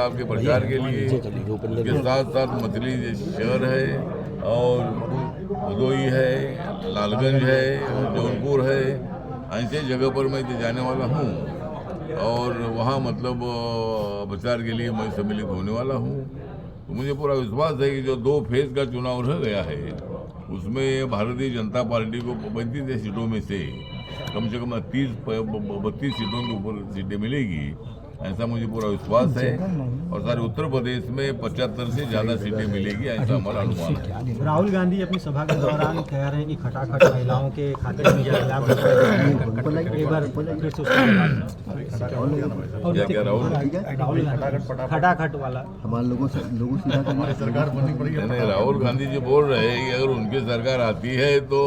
साहब के प्रचार के लिए। उसके साथ साथ मछली शहर है और भदोई है, लालगंज है, जौनपुर है, ऐसे जगह पर मैं जाने वाला हूँ और वहाँ मतलब प्रचार के लिए मैं सम्मिलित होने वाला हूँ। तो मुझे पूरा विश्वास है कि जो 2 फेज का चुनाव रह गया है उसमें भारतीय जनता पार्टी को 35 सीटों में से कम 32 सीटों के ऊपर सीटें मिलेगी, ऐसा मुझे पूरा विश्वास है। और सारे उत्तर प्रदेश में 75 से ज़्यादा सीटें मिलेगी, ऐसा हमारा अनुमान है। राहुल गांधी अपनी सभा के दौरान कह रहे हैं कि खटाखट महिलाओं के खाते में एक लाख रुपए एक बार फिर से क्या राहुल खटाखट वाला हमारे लोगों से सरकार बननी पड़ेगी। नहीं, राहुल गांधी जी बोल रहे हैं कि अगर उनकी सरकार आती है तो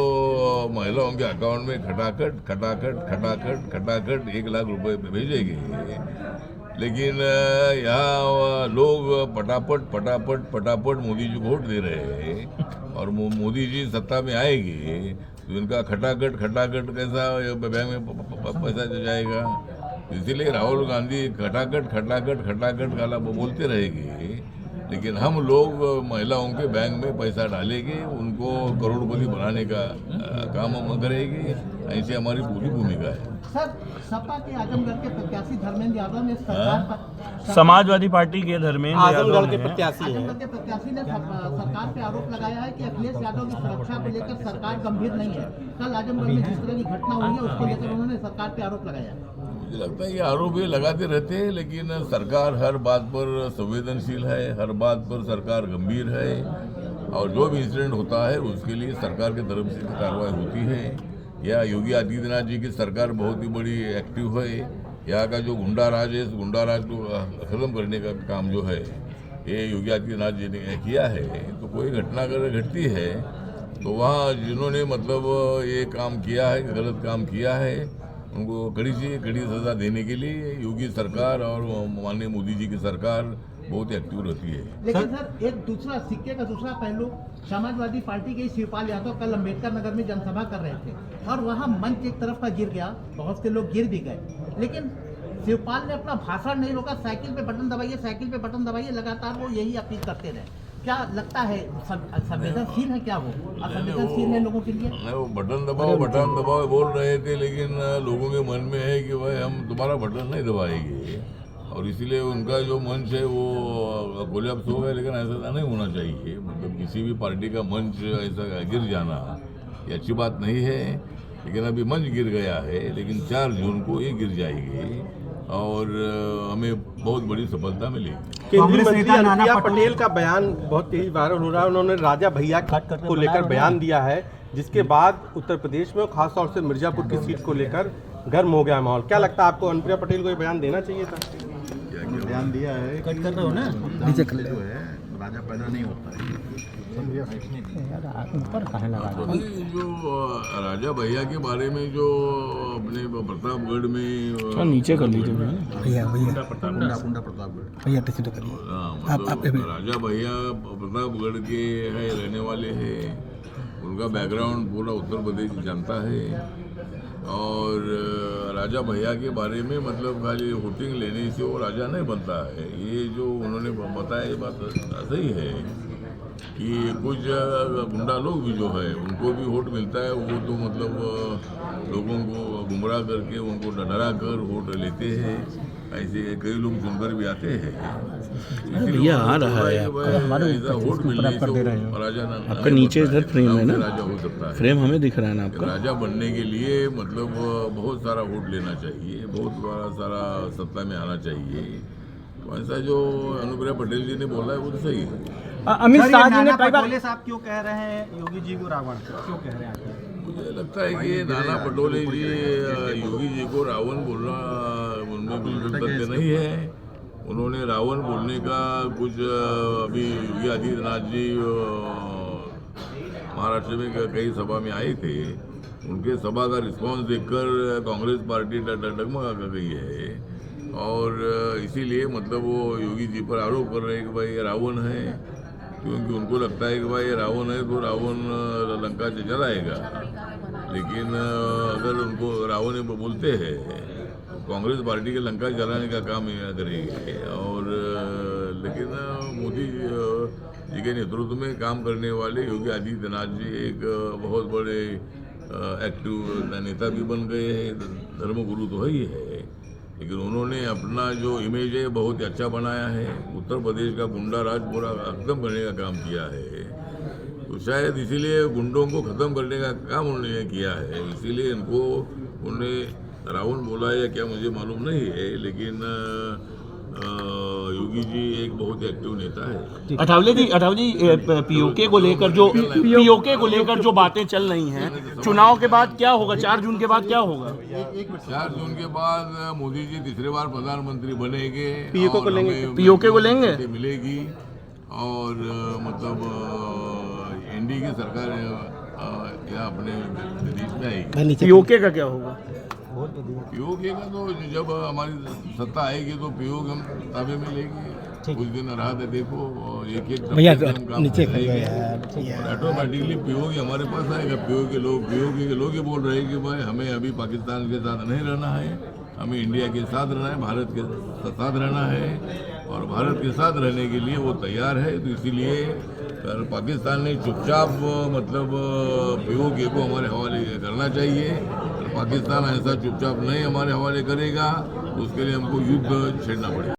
महिलाओं के अकाउंट में खटाखट खटाखट खटाखट खटाखट 1 लाख रुपए भेजेगी। लेकिन यहाँ लोग पटापट मोदी जी को वोट दे रहे हैं और मोदी जी सत्ता में आएगी तो इनका खटाखट कैसा बैंक में पैसा जाएगा। इसीलिए राहुल गांधी खटाखट गाला बोलते रहेगी, लेकिन हम लोग महिलाओं के बैंक में पैसा डालेंगे, उनको करोड़पति बनाने का काम हम करेंगे, ऐसी हमारी पूरी भूमिका है। सर, सपा के आजमगढ़ के प्रत्याशी धर्मेंद्र यादव ने समाजवादी पार्टी के धर्मेंद्र आजमगढ़ के प्रत्याशी ने सरकार पे आरोप लगाया है कि अखिलेश यादव की सुरक्षा को लेकर सरकार गंभीर नहीं है। कल आजमगढ़ में जिस तरह की घटना हुई है उसको लेकर उन्होंने सरकार पे आरोप लगाया। मुझे लगता है ये आरोप ये लगाते रहते हैं, लेकिन सरकार हर बात पर संवेदनशील है, हर बात पर सरकार गंभीर है और जो भी इंसिडेंट होता है उसके लिए सरकार की तरफ से कार्रवाई होती है। या योगी आदित्यनाथ जी की सरकार बहुत ही बड़ी एक्टिव है। यहाँ का जो गुंडा राज है, इस गुंडा राज को खत्म करने का काम जो है ये योगी आदित्यनाथ जी ने किया है। तो कोई घटना अगर घटती है तो वहाँ जिन्होंने मतलब ये काम किया है, गलत काम किया है, उनको कड़ी से कड़ी सजा देने के लिए योगी सरकार और माननीय मोदी जी की सरकार बहुत एक्टिव रहती है। लेकिन सर, एक दूसरा सिक्के का दूसरा पहलू, समाजवादी पार्टी के शिवपाल यादव कल अम्बेडकर नगर में जनसभा कर रहे थे और वहां मंच एक तरफ का गिर गया, बहुत से लोग गिर भी गए, लेकिन शिवपाल ने अपना भाषण नहीं रोका। साइकिल पे बटन दबाइए, लगातार वो यही अपील करते रहे। क्या लगता है संवेदनशील है क्या वो? संवेदनशील है लोगों के लिए? वो बटन दबाओ बोल रहे थे, लेकिन लोगों के मन में है कि भाई हम तुम्हारा बटन नहीं दबाएंगे और इसीलिए उनका जो मंच है वो कोलैप्स हो गया। लेकिन ऐसा नहीं होना चाहिए, मतलब किसी भी पार्टी का मंच ऐसा गिर जाना ये अच्छी बात नहीं है। लेकिन अभी मंच गिर गया है, लेकिन 4 जून को ये गिर जाएगी और हमें बहुत बड़ी सफलता मिलेगी। केंद्रीय मंत्री अनुप्रिया पटेल का बयान बहुत तेज वायरल हो रहा है। उन्होंने राजा भैया को लेकर बयान दिया है, जिसके बाद उत्तर प्रदेश में खासतौर से मिर्जापुर की सीट को लेकर गर्म हो गया माहौल। क्या लगता है आपको, अनुप्रिया पटेल को ये बयान देना चाहिए था? बयान दिया है कट कर रहे हो ना, नीचे जो है राजा पैदा नहीं होता है। ऊपर कहाँ लगा जो राजा भैया के बारे में जो अपने प्रतापगढ़ में नीचे कर लीजिए गुंडा प्रतापगढ़ भैया राजा भैया प्रतापगढ़ के है, रहने वाले हैं, उनका बैकग्राउंड पूरा उत्तर प्रदेश जानता है। और राजा भैया के बारे में मतलब खाली वोटिंग लेने से वो राजा नहीं बनता है। ये जो उन्होंने बताया ये बात सही है कि कुछ गुंडा लोग भी जो है उनको भी वोट मिलता है, वो तो मतलब लोगों को गुमराह करके उनको डरा कर वोट लेते हैं। ऐसे कई लोग चुनकर भी आते हैं। भैया आ रहा है ऐसा वोट मिलने से राजा आपका नीचे इधर फ्रेम है ना, राजा हो सकता है। फ्रेम हमें दिख रहा है ना आपका। राजा बनने के लिए मतलब बहुत सारा वोट लेना चाहिए, बहुत सारा सत्ता में आना चाहिए। तो ऐसा जो अनुप्रिया पटेल जी ने बोला है वो तो सही है। अमित शाह जी ने कई बार साहब क्यों कह रहे हैं योगी जी को रावण, क्यों कह रहे हैं? मुझे लगता है कि नाना पटोले जी योगी जी को रावण बोलना उनमें बिल्कुल तथ्य नहीं है। उन्होंने रावण बोलने का कुछ अभी योगी आदित्यनाथ जी महाराष्ट्र में कई सभा में आए थे, उनके सभा का रिस्पांस देखकर कांग्रेस पार्टी डगमगा गई है और इसीलिए मतलब वो योगी जी पर आरोप कर रहे हैं कि भाई ये रावण है, क्योंकि उनको लगता है कि भाई ये रावण है तो रावण लंका से जलाएगा। लेकिन अगर उनको रावण बोलते हैं तो कांग्रेस पार्टी के लंका जलाने का काम करेंगे और लेकिन मोदी जी के नेतृत्व में काम करने वाले योगी आदित्यनाथ जी एक बहुत बड़े एक्टिव नेता भी बन गए हैं, धर्मगुरु तो है ही है, लेकिन उन्होंने अपना जो इमेज है बहुत ही अच्छा बनाया है। उत्तर प्रदेश का गुंडा राज पूरा खत्म करने का काम किया है, तो शायद इसीलिए गुंडों को खत्म करने का काम उन्होंने किया है, इसीलिए इनको उन्होंने रावण बोला है या क्या मुझे मालूम नहीं है, लेकिन योगी जी एक बहुत एक्टिव नेता है। अठावले जी पीओके को लेकर जो बातें चल रही हैं, चुनाव के बाद क्या होगा? 4 जून के बाद क्या होगा? 4 जून के बाद मोदी जी तीसरी बार प्रधानमंत्री बनेंगे, पीओके को लेंगे? पीओके को लेंगे मिलेगी और मतलब एनडीए की सरकार यहाँ अपने देश में आएगी। पीओके का क्या होगा? पीओके का तो जब हमारी सत्ता आएगी तो पीओके हम ताबे में लेंगे। कुछ दिन रहा था देखो, एक ऑटोमेटिकली पीओके हमारे पास आएगा। पीओके के लोग ये बोल रहे हैं कि भाई हमें अभी पाकिस्तान के साथ नहीं रहना है, हमें इंडिया के साथ रहना है, भारत के साथ रहना है, और भारत के साथ रहने के लिए वो तैयार है। तो इसीलिए पाकिस्तान ने चुपचाप मतलब पीओके को हमारे हवाले करना चाहिए। पाकिस्तान ऐसा चुपचाप नहीं हमारे हवाले करेगा, उसके लिए हमको युद्ध छेड़ना पड़ेगा।